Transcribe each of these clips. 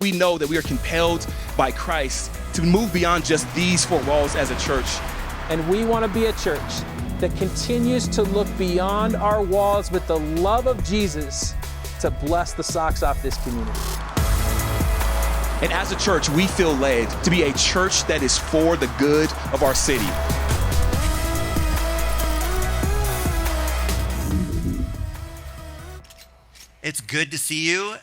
We know that we are compelled by Christ to move beyond just these four walls as a church. And we want to be a church that continues to look beyond our walls with the love of Jesus to bless the socks off this community. And as a church, we feel led to be a church that is for the good of our city. It's good to see you.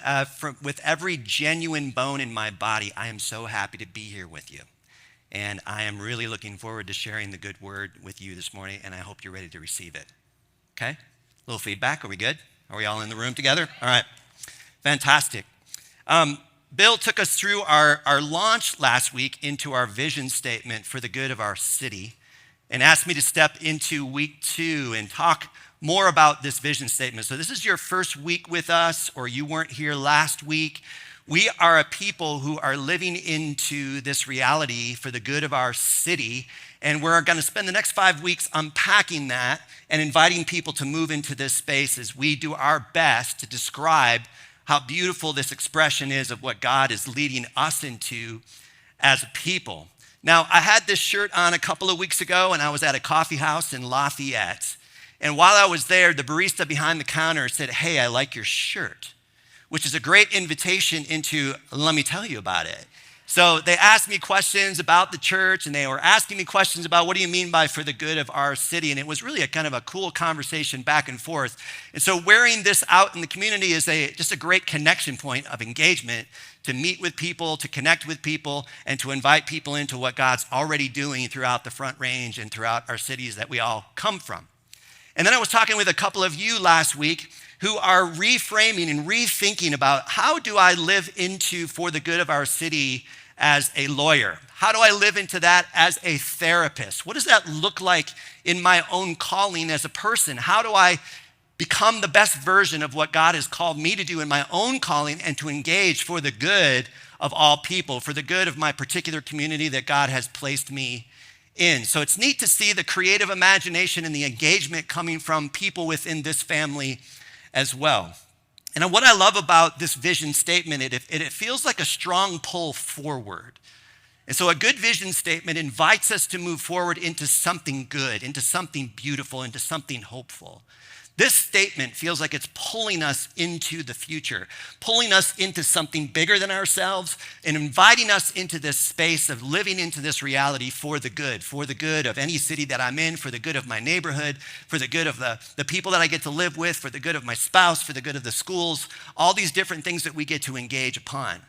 With every genuine bone in my body, I am so happy to be here with you. And I am really looking forward to sharing the good word with you this morning, and I hope you're ready to receive it. Okay? A little feedback. Are we good? Are we all in the room together? All right. Fantastic. Bill took us through our launch last week into our vision statement for the good of our city and asked me to step into week 2 and talk more about this vision statement. So this is your first week with us, or you weren't here last week. We are a people who are living into this reality for the good of our city, and we're going to spend the next 5 weeks unpacking that and inviting people to move into this space as we do our best to describe how beautiful this expression is of what God is leading us into as a people. Now, I had this shirt on a couple of weeks ago, and I was at a coffee house in Lafayette. And while I was there, the barista behind the counter said, "Hey, I like your shirt," which is a great invitation into, let me tell you about it. So they asked me questions about the church, and they were asking me questions about what do you mean by for the good of our city? And it was really a kind of a cool conversation back and forth. And so wearing this out in the community is just a great connection point of engagement to meet with people, to connect with people, and to invite people into what God's already doing throughout the Front Range and throughout our cities that we all come from. And then I was talking with a couple of you last week who are reframing and rethinking about how do I live into for the good of our city as a lawyer? How do I live into that as a therapist? What does that look like in my own calling as a person? How do I become the best version of what God has called me to do in my own calling and to engage for the good of all people, for the good of my particular community that God has placed me in? So it's neat to see the creative imagination and the engagement coming from people within this family as well. And what I love about this vision statement, it feels like a strong pull forward. And so a good vision statement invites us to move forward into something good, into something beautiful, into something hopeful. This statement feels like it's pulling us into the future, pulling us into something bigger than ourselves, and inviting us into this space of living into this reality for the good of any city that I'm in, for the good of my neighborhood, for the good of the people that I get to live with, for the good of my spouse, for the good of the schools, all these different things that we get to engage upon.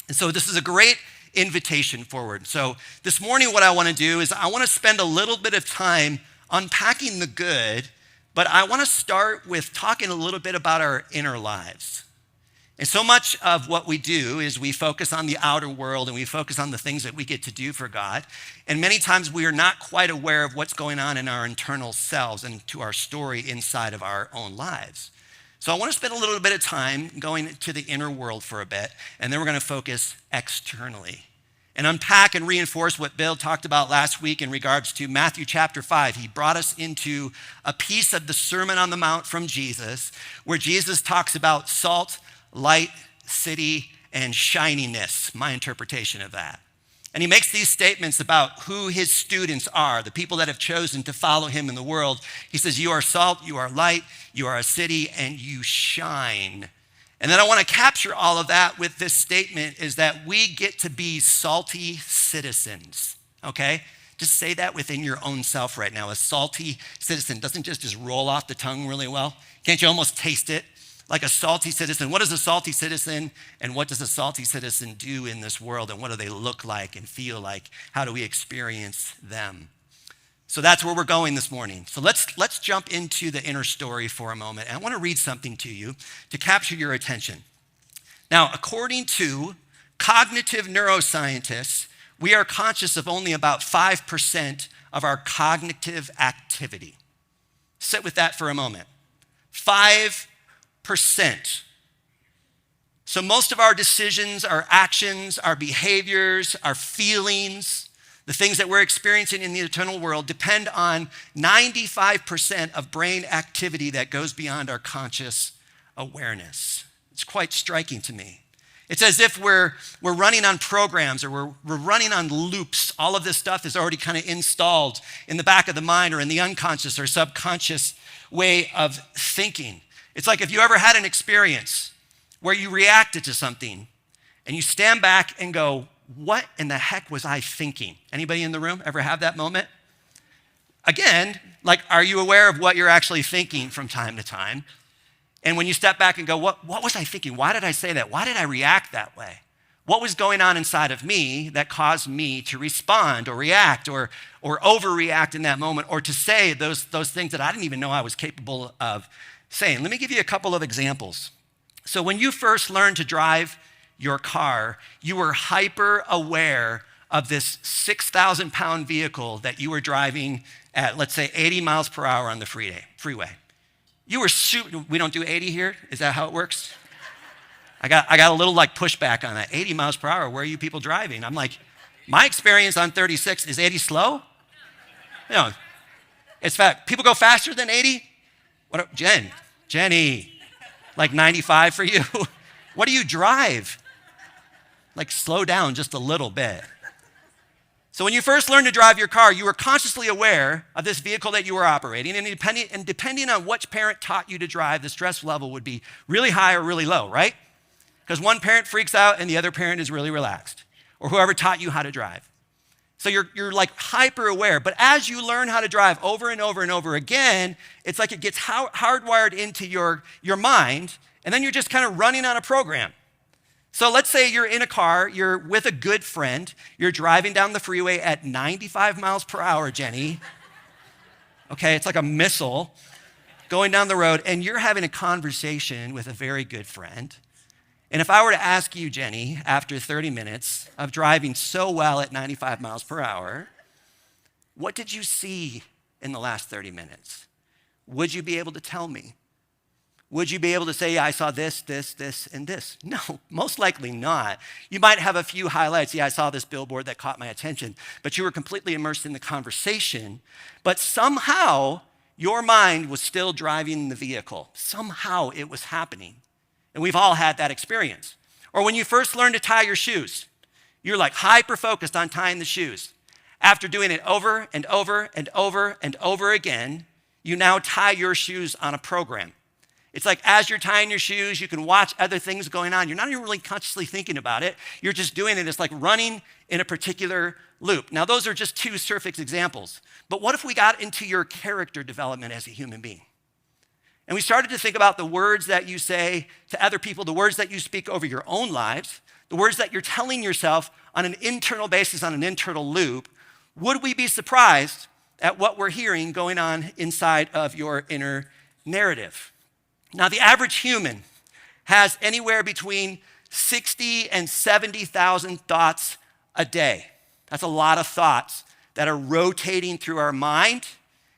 And so this is a great invitation forward. So this morning what I want to do is I want to spend a little bit of time unpacking the good, but I want to start with talking a little bit about our inner lives. And so much of what we do is we focus on the outer world and we focus on the things that we get to do for God. And many times we are not quite aware of what's going on in our internal selves and to our story inside of our own lives. So I want to spend a little bit of time going to the inner world for a bit, and then we're going to focus externally and unpack and reinforce what Bill talked about last week in regards to Matthew chapter 5. He brought us into a piece of the Sermon on the Mount from Jesus, where Jesus talks about salt, light, city, and shininess, my interpretation of that. And he makes these statements about who his students are, the people that have chosen to follow him in the world. He says, you are salt, you are light, you are a city, and you shine. And then I want to capture all of that with this statement is that we get to be salty citizens, okay? Just say that within your own self right now. A salty citizen doesn't just roll off the tongue really well. Can't you almost taste it? Like a salty citizen. What is a salty citizen and what does a salty citizen do in this world and what do they look like and feel like? How do we experience them? So that's where we're going this morning. So let's jump into the inner story for a moment. And I want to read something to you to capture your attention. Now, according to cognitive neuroscientists, we are conscious of only about 5% of our cognitive activity. Sit with that for a moment. 5%. So most of our decisions, our actions, our behaviors, our feelings, the things that we're experiencing in the eternal world depend on 95% of brain activity that goes beyond our conscious awareness. It's quite striking to me. It's as if we're running on programs or we're running on loops. All of this stuff is already kind of installed in the back of the mind or in the unconscious or subconscious way of thinking. It's like if you ever had an experience where you reacted to something and you stand back and go, what in the heck was I thinking? Anybody in the room ever have that moment? Again, like, are you aware of what you're actually thinking from time to time? And when you step back and go, what was I thinking? Why did I say that? Why did I react that way? What was going on inside of me that caused me to respond or react or overreact in that moment or to say those things that I didn't even know I was capable of saying? Let me give you a couple of examples. So when you first learned to drive your car, you were hyper aware of this 6,000-pound vehicle that you were driving at, let's say, 80 miles per hour on the freeway. You were we don't do 80 here? Is that how it works? I got a little like pushback on that. 80 miles per hour, where are you people driving? I'm like, my experience on 36, is 80 slow? No, it's fast. People go faster than 80? Jenny, like 95 for you? What do you drive? Like, slow down just a little bit. So when you first learned to drive your car, you were consciously aware of this vehicle that you were operating, and depending on which parent taught you to drive, the stress level would be really high or really low, right? Because one parent freaks out and the other parent is really relaxed, or whoever taught you how to drive. So you're like hyper aware, but as you learn how to drive over and over and over again, it's like it gets hardwired into your mind, and then you're just kind of running on a program. So let's say you're in a car, you're with a good friend, you're driving down the freeway at 95 miles per hour, Jenny. Okay, it's like a missile going down the road, and you're having a conversation with a very good friend. And if I were to ask you, Jenny, after 30 minutes of driving so well at 95 miles per hour, what did you see in the last 30 minutes? Would you be able to tell me? Would you be able to say, yeah, I saw this, and this? No, most likely not. You might have a few highlights. Yeah, I saw this billboard that caught my attention, but you were completely immersed in the conversation. But somehow, your mind was still driving the vehicle. Somehow it was happening. And we've all had that experience. Or when you first learned to tie your shoes, you're like hyper-focused on tying the shoes. After doing it over and over and over and over again, you now tie your shoes on a program. It's like as you're tying your shoes, you can watch other things going on. You're not even really consciously thinking about it. You're just doing it. It's like running in a particular loop. Now, those are just two surface examples. But what if we got into your character development as a human being? And we started to think about the words that you say to other people, the words that you speak over your own lives, the words that you're telling yourself on an internal basis, on an internal loop. Would we be surprised at what we're hearing going on inside of your inner narrative? Now, the average human has anywhere between 60 and 70,000 thoughts a day. That's a lot of thoughts that are rotating through our mind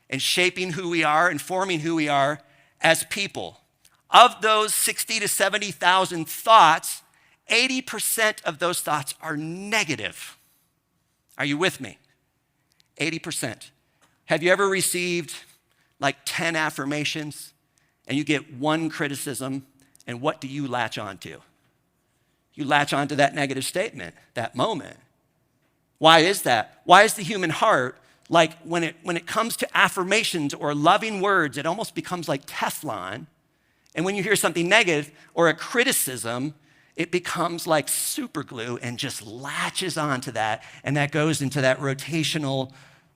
and shaping who we are and forming who we are as people. Of those 60 to 70,000 thoughts, 80% of those thoughts are negative. Are you with me? 80%. Have you ever received like 10 affirmations and you get one criticism, and what do you latch onto? You latch onto that negative statement, that moment. Why is that? Why is the human heart like when it comes to affirmations or loving words, it almost becomes like Teflon. And when you hear something negative or a criticism, it becomes like super glue and just latches onto that. And that goes into that rotational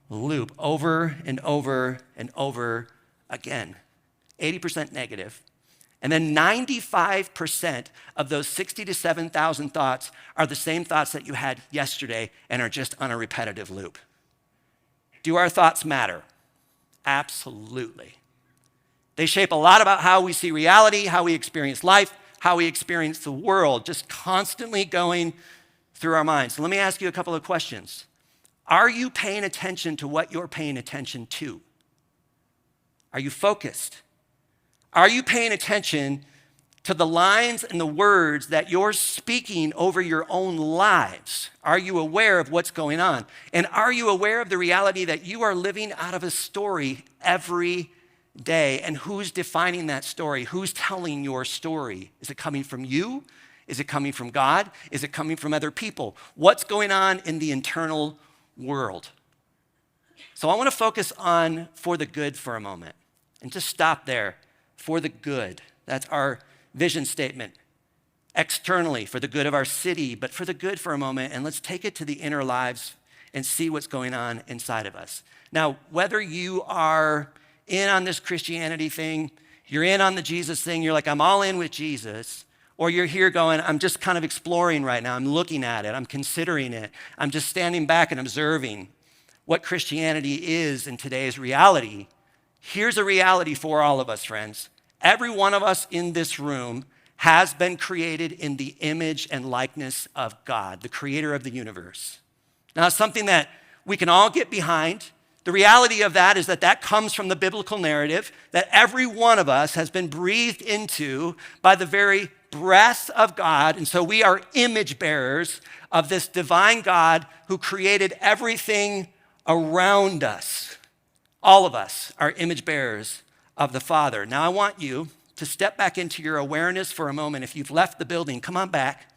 loop over and over and over again. 80% negative. And then 95% of those 60 to 7,000 thoughts are the same thoughts that you had yesterday and are just on a repetitive loop. Do our thoughts matter? Absolutely. They shape a lot about how we see reality, how we experience life, how we experience the world, just constantly going through our minds. So let me ask you a couple of questions. Are you paying attention to what you're paying attention to? Are you focused? Are you paying attention to the lines and the words that you're speaking over your own lives? Are you aware of what's going on? And are you aware of the reality that you are living out of a story every day? And who's defining that story? Who's telling your story? Is it coming from you? Is it coming from God? Is it coming from other people? What's going on in the internal world? So I want to focus on for the good for a moment and just stop there. For the good. That's our vision statement. Externally, for the good of our city, but for the good for a moment, and let's take it to the inner lives and see what's going on inside of us. Now, whether you are in on this Christianity thing, you're in on the Jesus thing, you're like, I'm all in with Jesus, or you're here going, I'm just kind of exploring right now, I'm looking at it, I'm considering it, I'm just standing back and observing what Christianity is in today's reality. Here's a reality for all of us, friends. Every one of us in this room has been created in the image and likeness of God, the creator of the universe. Now, it's something that we can all get behind. The reality of that is that comes from the biblical narrative that every one of us has been breathed into by the very breath of God. And so we are image bearers of this divine God who created everything around us. All of us are image bearers of the Father. Now, I want you to step back into your awareness for a moment. If you've left the building, come on back.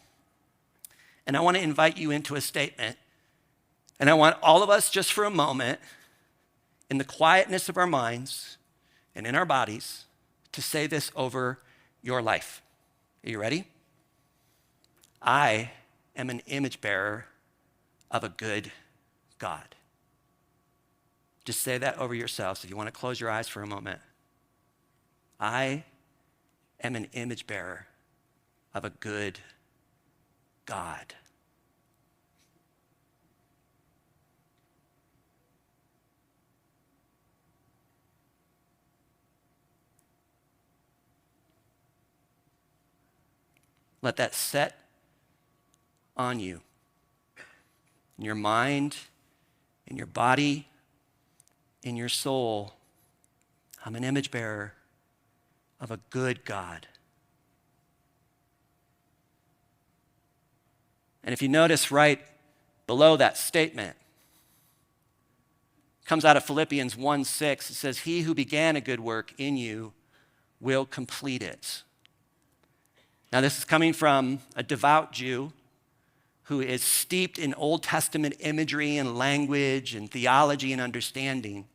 And I want to invite you into a statement. And I want all of us, just for a moment, in the quietness of our minds and in our bodies, to say this over your life. Are you ready? I am an image bearer of a good God. Just say that over yourselves. If you want to close your eyes for a moment. I am an image bearer of a good God. Let that set on you, in your mind, in your body, in your soul. I'm an image bearer of a good God. And if you notice right below that statement, it comes out of Philippians 1:6. It says, he who began a good work in you will complete it. Now, this is coming from a devout Jew who is steeped in Old Testament imagery and language and theology and understanding.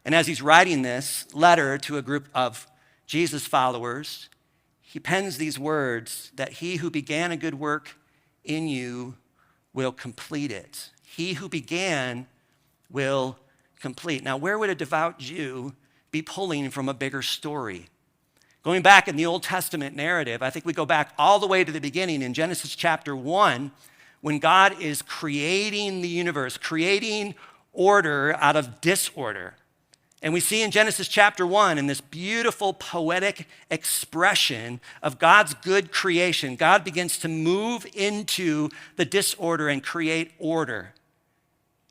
And as he's writing this letter to a group of Jesus followers, he pens these words that he who began a good work in you will complete it. He who began will complete. Now, where would a devout Jew be pulling from a bigger story? Going back in the Old Testament narrative, I think we go back all the way to the beginning in Genesis chapter 1, when God is creating the universe, creating order out of disorder. And we see in Genesis chapter 1, in this beautiful poetic expression of God's good creation, God begins to move into the disorder and create order.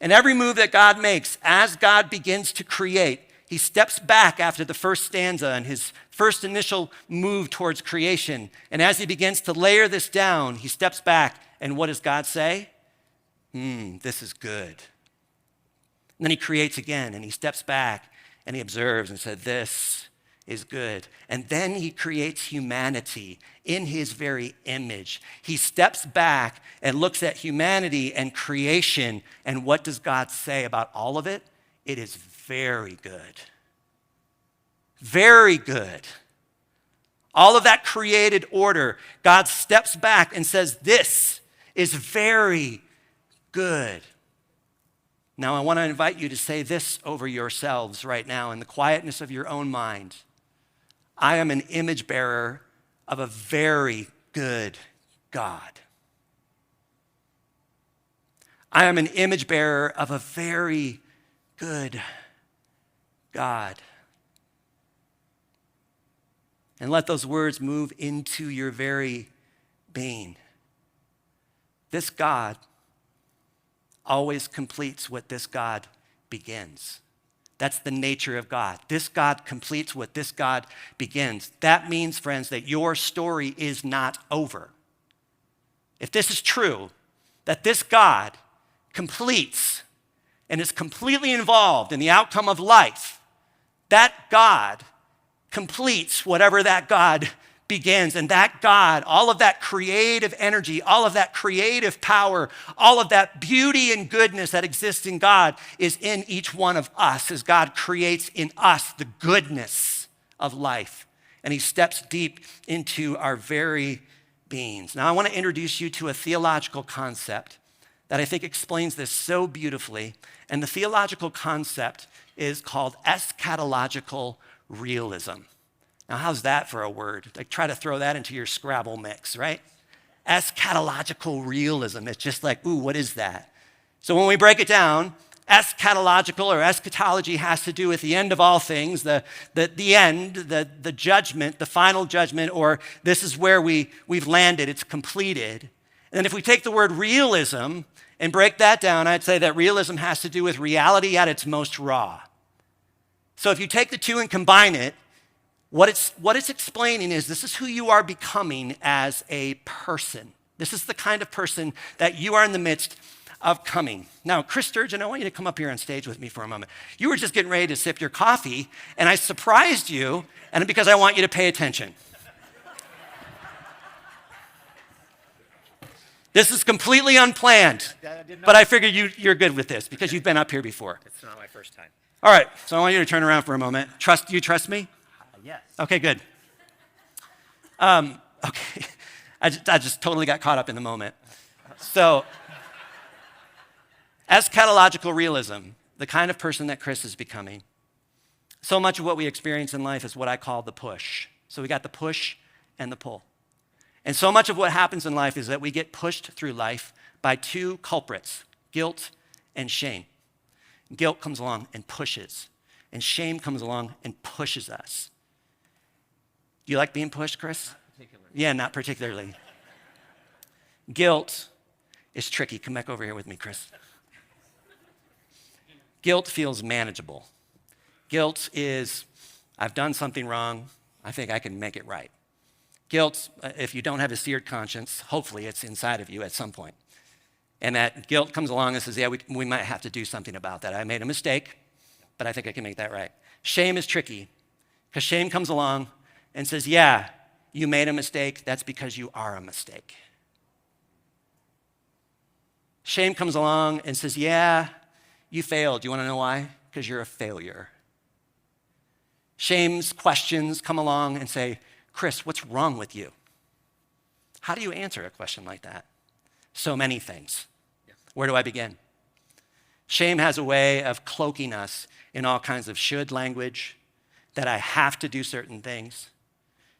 And every move that God makes, as God begins to create, he steps back after the first stanza and his first initial move towards creation. And as he begins to layer this down, he steps back. And what does God say? This is good. And then he creates again, and he steps back, and he observes and said, this is good. And then he creates humanity in his very image. He steps back and looks at humanity and creation. And what does God say about all of it? It is very good. Very good. All of that created order, God steps back and says, this is very good. Now, I want to invite you to say this over yourselves right now in the quietness of your own mind. I am an image bearer of a very good God. I am an image bearer of a very good God. And let those words move into your very being. This God always completes what this God begins. That's the nature of God. This God completes what this God begins. That means, friends, that your story is not over. If this is true, that this God completes and is completely involved in the outcome of life, that God completes whatever that God begins. And that God, all of that creative energy, all of that creative power, all of that beauty and goodness that exists in God is in each one of us as God creates in us the goodness of life. And he steps deep into our very beings. Now, I want to introduce you to a theological concept that I think explains this so beautifully. And the theological concept is called eschatological realism. Now, how's that for a word? Like, try to throw that into your Scrabble mix, right? Eschatological realism. It's just like, ooh, what is that? So when we break it down, eschatological or eschatology has to do with the end of all things, the end, the judgment, the final judgment, or this is where we've landed, it's completed. And then if we take the word realism and break that down, I'd say that realism has to do with reality at its most raw. So if you take the two and combine it, what it's explaining is this is who you are becoming as a person. This is the kind of person that you are in the midst of coming. Now, Chris Sturgeon, I want you to come up here on stage with me for a moment. You were just getting ready to sip your coffee, and I surprised you, and because I want you to pay attention. This is completely unplanned, but I figured you're good with this because you've been up here before. It's not my first time. All right, so I want you to turn around for a moment. You trust me? Yes. Okay, good. Okay, I just totally got caught up in the moment. So, eschatological realism, the kind of person that Chris is becoming. So much of what we experience in life is what I call the push. So we got the push and the pull. And so much of what happens in life is that we get pushed through life by two culprits, guilt and shame. Guilt comes along and pushes, and shame comes along and pushes us. Do you like being pushed, Chris? Not particularly. Yeah, not particularly. Guilt is tricky. Come back over here with me, Chris. Guilt feels manageable. Guilt is, I've done something wrong. I think I can make it right. Guilt, if you don't have a seared conscience, hopefully it's inside of you at some point. And that guilt comes along and says, yeah, we might have to do something about that. I made a mistake, but I think I can make that right. Shame is tricky because shame comes along and says, yeah, you made a mistake. That's because you are a mistake. Shame comes along and says, yeah, you failed. You want to know why? Because you're a failure. Shame's questions come along and say, Chris, what's wrong with you? How do you answer a question like that? So many things. Where do I begin? Shame has a way of cloaking us in all kinds of should language, that I have to do certain things.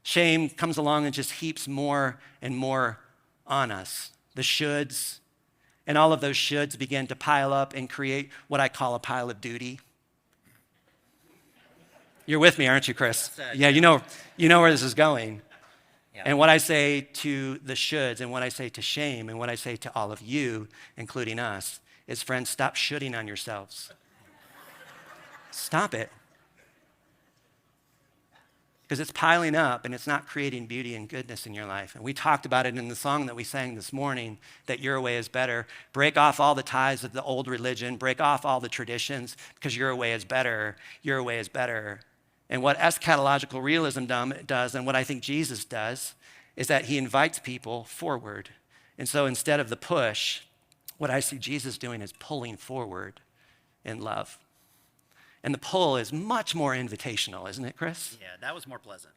Shame comes along and just heaps more and more on us. The shoulds, and all of those shoulds begin to pile up and create what I call a pile of duty. You're with me, aren't you, Chris? Yeah, you know where this is going. Yeah. And what I say to the shoulds, and what I say to shame, and what I say to all of you, including us, is, friends, stop shoulding on yourselves. Stop it. Because it's piling up and it's not creating beauty and goodness in your life. And we talked about it in the song that we sang this morning, that your way is better. Break off all the ties of the old religion. Break off all the traditions because your way is better. Your way is better. And what eschatological realism does, and what I think Jesus does, is that he invites people forward. And so instead of the push, what I see Jesus doing is pulling forward in love. And the pull is much more invitational, isn't it, Chris? Yeah, that was more pleasant.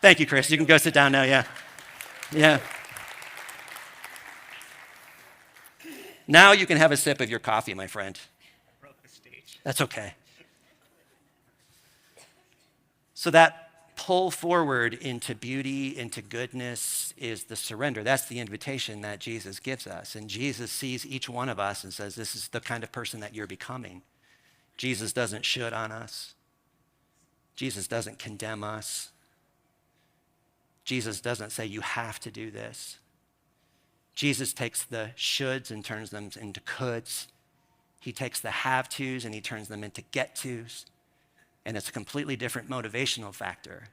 Thank you, Chris. You can go sit down now, yeah. Yeah. Now you can have a sip of your coffee, my friend. Broke the stage. That's okay. So that pull forward into beauty, into goodness is the surrender. That's the invitation that Jesus gives us. And Jesus sees each one of us and says, this is the kind of person that you're becoming. Jesus doesn't should on us. Jesus doesn't condemn us. Jesus doesn't say, you have to do this. Jesus takes the shoulds and turns them into coulds. He takes the have-tos and he turns them into get-tos. And it's a completely different motivational factor.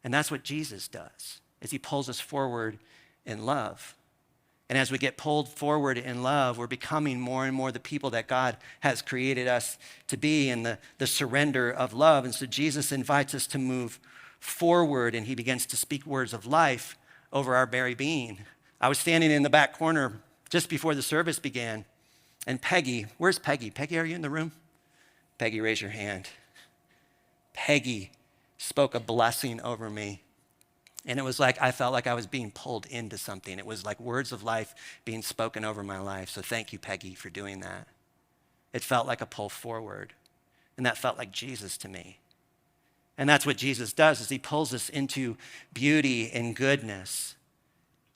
And that's what Jesus does, is he pulls us forward in love. And as we get pulled forward in love, we're becoming more and more the people that God has created us to be in the surrender of love. And so Jesus invites us to move forward, and he begins to speak words of life over our very being. I was standing in the back corner just before the service began, and Peggy, where's Peggy? Peggy, are you in the room? Peggy, raise your hand. Peggy spoke a blessing over me. And it was like I felt like I was being pulled into something. It was like words of life being spoken over my life. So thank you, Peggy, for doing that. It felt like a pull forward. And that felt like Jesus to me. And that's what Jesus does, is he pulls us into beauty and goodness.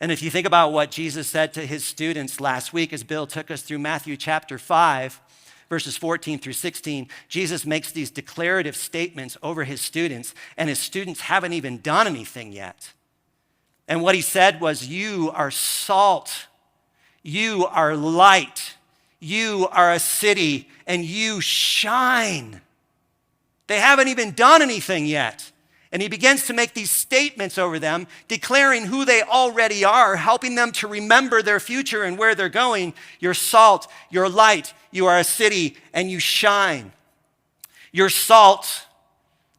And if you think about what Jesus said to his students last week as Bill took us through Matthew chapter 5, verses 14 through 16, Jesus makes these declarative statements over his students, and his students haven't even done anything yet. And what he said was, you are salt, you are light, you are a city, and you shine. They haven't even done anything yet. And he begins to make these statements over them, declaring who they already are, helping them to remember their future and where they're going. You're salt, you're light, you are a city, and you shine. You're salt.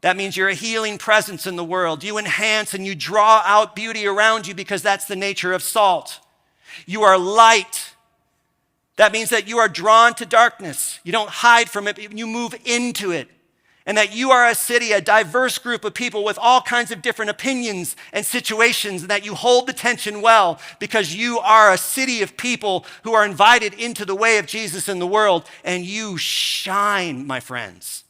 That means you're a healing presence in the world. You enhance and you draw out beauty around you because that's the nature of salt. You are light. That means that you are drawn to darkness. You don't hide from it, but you move into it. And that you are a city, a diverse group of people with all kinds of different opinions and situations, and that you hold the tension well because you are a city of people who are invited into the way of Jesus in the world, and you shine, my friends.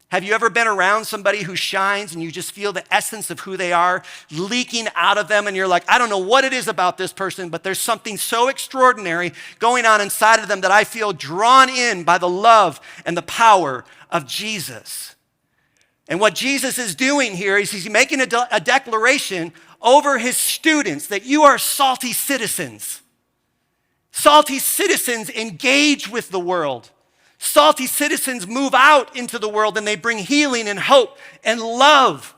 Have you ever been around somebody who shines and you just feel the essence of who they are leaking out of them, and you're like, I don't know what it is about this person, but there's something so extraordinary going on inside of them that I feel drawn in by the love and the power of Jesus. And what Jesus is doing here is he's making a declaration over his students that you are salty citizens. Salty citizens engage with the world. Salty citizens move out into the world and they bring healing and hope and love.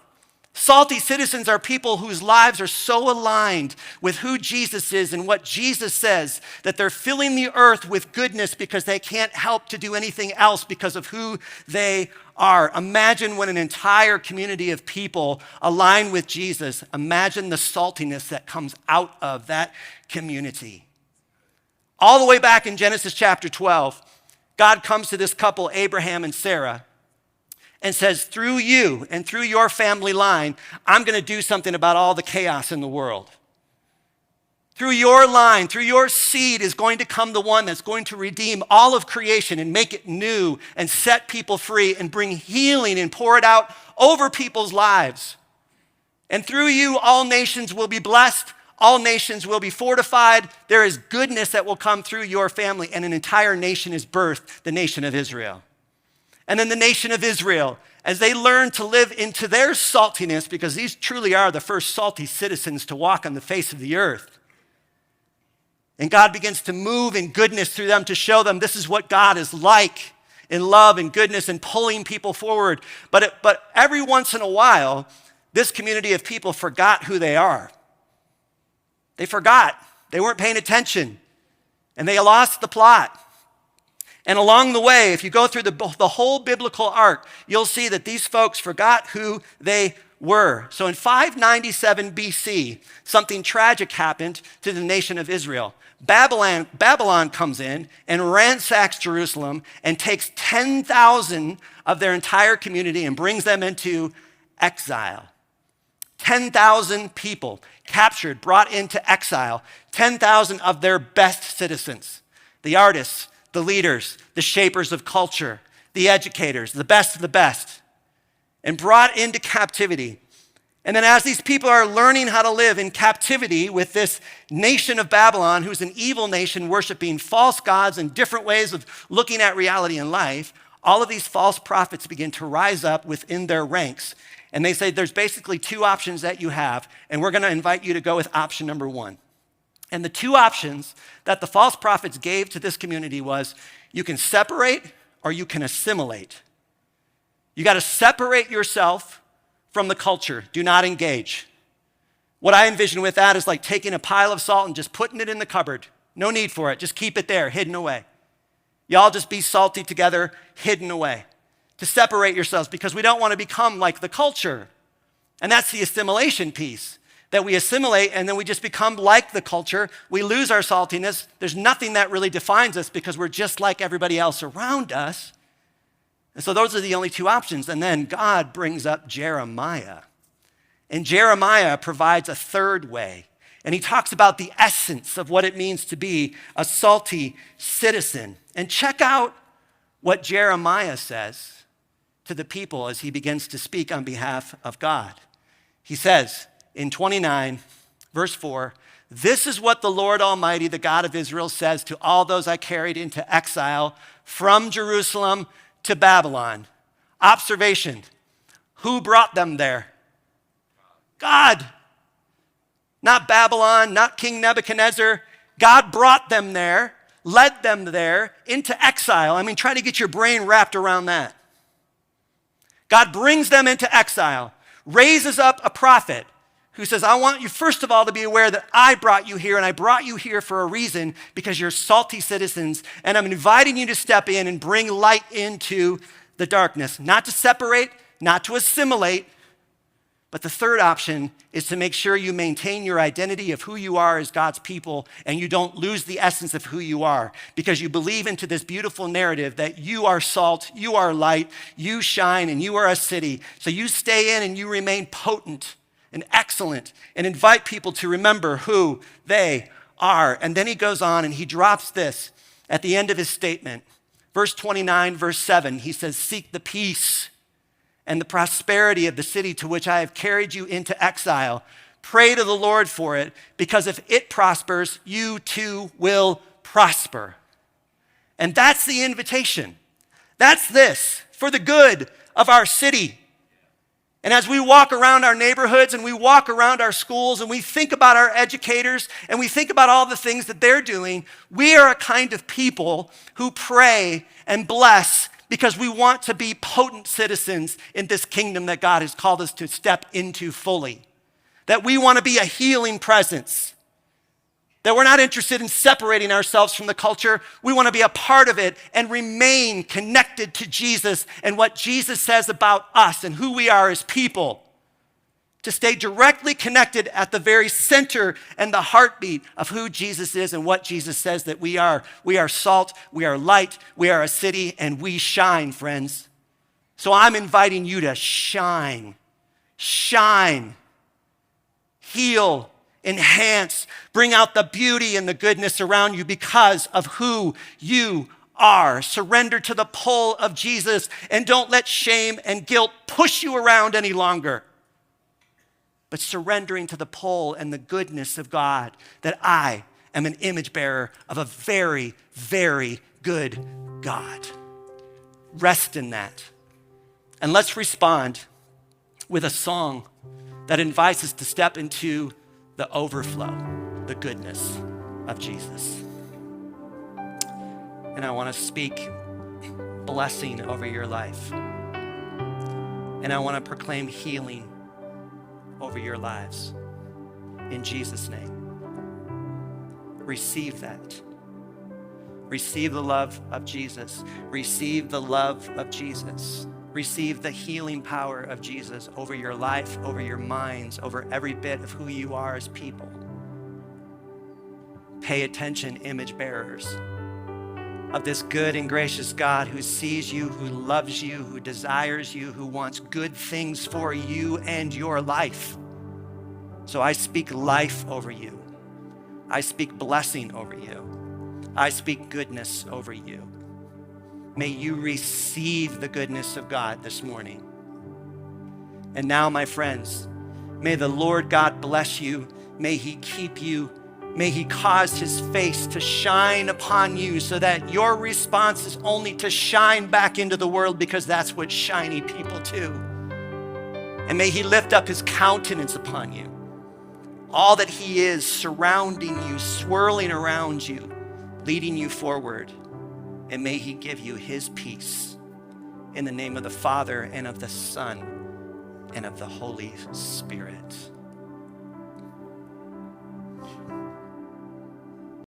Salty citizens are people whose lives are so aligned with who Jesus is and what Jesus says that they're filling the earth with goodness because they can't help to do anything else because of who they are. Imagine when an entire community of people align with Jesus. Imagine the saltiness that comes out of that community. All the way back in Genesis chapter 12, God comes to this couple, Abraham and Sarah, and says, through you and through your family line, I'm going to do something about all the chaos in the world. Through your line, through your seed is going to come the one that's going to redeem all of creation and make it new and set people free and bring healing and pour it out over people's lives. And through you, all nations will be blessed. All nations will be fortified. There is goodness that will come through your family, and an entire nation is birthed, the nation of Israel. And then the nation of Israel, as they learn to live into their saltiness, because these truly are the first salty citizens to walk on the face of the earth. And God begins to move in goodness through them to show them this is what God is like in love and goodness and pulling people forward. But every once in a while, this community of people forgot who they are. They forgot. They weren't paying attention. And they lost the plot. And along the way, if you go through the whole biblical arc, you'll see that these folks forgot who they were. So in 597 BC, something tragic happened to the nation of Israel. Babylon comes in and ransacks Jerusalem and takes 10,000 of their entire community and brings them into exile. 10,000 people captured, brought into exile. 10,000 of their best citizens, the artists, the leaders, the shapers of culture, the educators, the best of the best, and brought into captivity. And then as these people are learning how to live in captivity with this nation of Babylon, who's an evil nation worshiping false gods and different ways of looking at reality and life, all of these false prophets begin to rise up within their ranks. And they say there's basically two options that you have, and we're going to invite you to go with option number one. And the two options that the false prophets gave to this community was you can separate or you can assimilate. You got to separate yourself from the culture. Do not engage. What I envision with that is like taking a pile of salt and just putting it in the cupboard. No need for it. Just keep it there, hidden away. Y'all just be salty together, hidden away. To separate yourselves, because we don't want to become like the culture. And that's the assimilation piece, that we assimilate and then we just become like the culture. We lose our saltiness. There's nothing that really defines us because we're just like everybody else around us. And so those are the only two options. And then God brings up Jeremiah. And Jeremiah provides a third way. And he talks about the essence of what it means to be a salty citizen. And check out what Jeremiah says to the people as he begins to speak on behalf of God. He says in 29, verse 4, "This is what the Lord Almighty, the God of Israel, says to all those I carried into exile from Jerusalem to Babylon." Observation, who brought them there? God. Not Babylon, not King Nebuchadnezzar. God brought them there, led them there into exile. I mean, try to get your brain wrapped around that. God brings them into exile, raises up a prophet who says, I want you, first of all, to be aware that I brought you here, and I brought you here for a reason, because you're salty citizens, and I'm inviting you to step in and bring light into the darkness. Not to separate, not to assimilate, but the third option is to make sure you maintain your identity of who you are as God's people, and you don't lose the essence of who you are, because you believe into this beautiful narrative that you are salt, you are light, you shine, and you are a city. So you stay in and you remain potent and excellent and invite people to remember who they are. And then he goes on and he drops this at the end of his statement. Verse 29, verse 7, he says, "Seek the peace and the prosperity of the city to which I have carried you into exile. Pray to the Lord for it, because if it prospers, you too will prosper." And that's the invitation. That's this, for the good of our city. And as we walk around our neighborhoods and we walk around our schools and we think about our educators and we think about all the things that they're doing, we are a kind of people who pray and bless, because we want to be potent citizens in this kingdom that God has called us to step into fully. That we want to be a healing presence. That we're not interested in separating ourselves from the culture. We want to be a part of it and remain connected to Jesus and what Jesus says about us and who we are as people. To stay directly connected at the very center and the heartbeat of who Jesus is and what Jesus says that we are. We are salt, we are light, we are a city, and we shine, friends. So I'm inviting you to shine, heal, enhance, bring out the beauty and the goodness around you because of who you are. Surrender to the pull of Jesus, and don't let shame and guilt push you around any longer. But surrendering to the pull and the goodness of God, that I am an image bearer of a very, very good God. Rest in that. And let's respond with a song that invites us to step into the overflow, the goodness of Jesus. And I want to speak blessing over your life. And I want to proclaim healing over your lives. In Jesus' name. Receive that. Receive the love of Jesus. Receive the love of Jesus. Receive the healing power of Jesus over your life, over your minds, over every bit of who you are as people. Pay attention, image bearers of this good and gracious God who sees you, who loves you, who desires you, who wants good things for you and your life. So I speak life over you. I speak blessing over you. I speak goodness over you. May you receive the goodness of God this morning. And now, my friends, may the Lord God bless you. May he keep you. May he cause his face to shine upon you so that your response is only to shine back into the world, because that's what shiny people do. And may he lift up his countenance upon you. All that he is surrounding you, swirling around you, leading you forward. And may he give you his peace in the name of the Father and of the Son and of the Holy Spirit.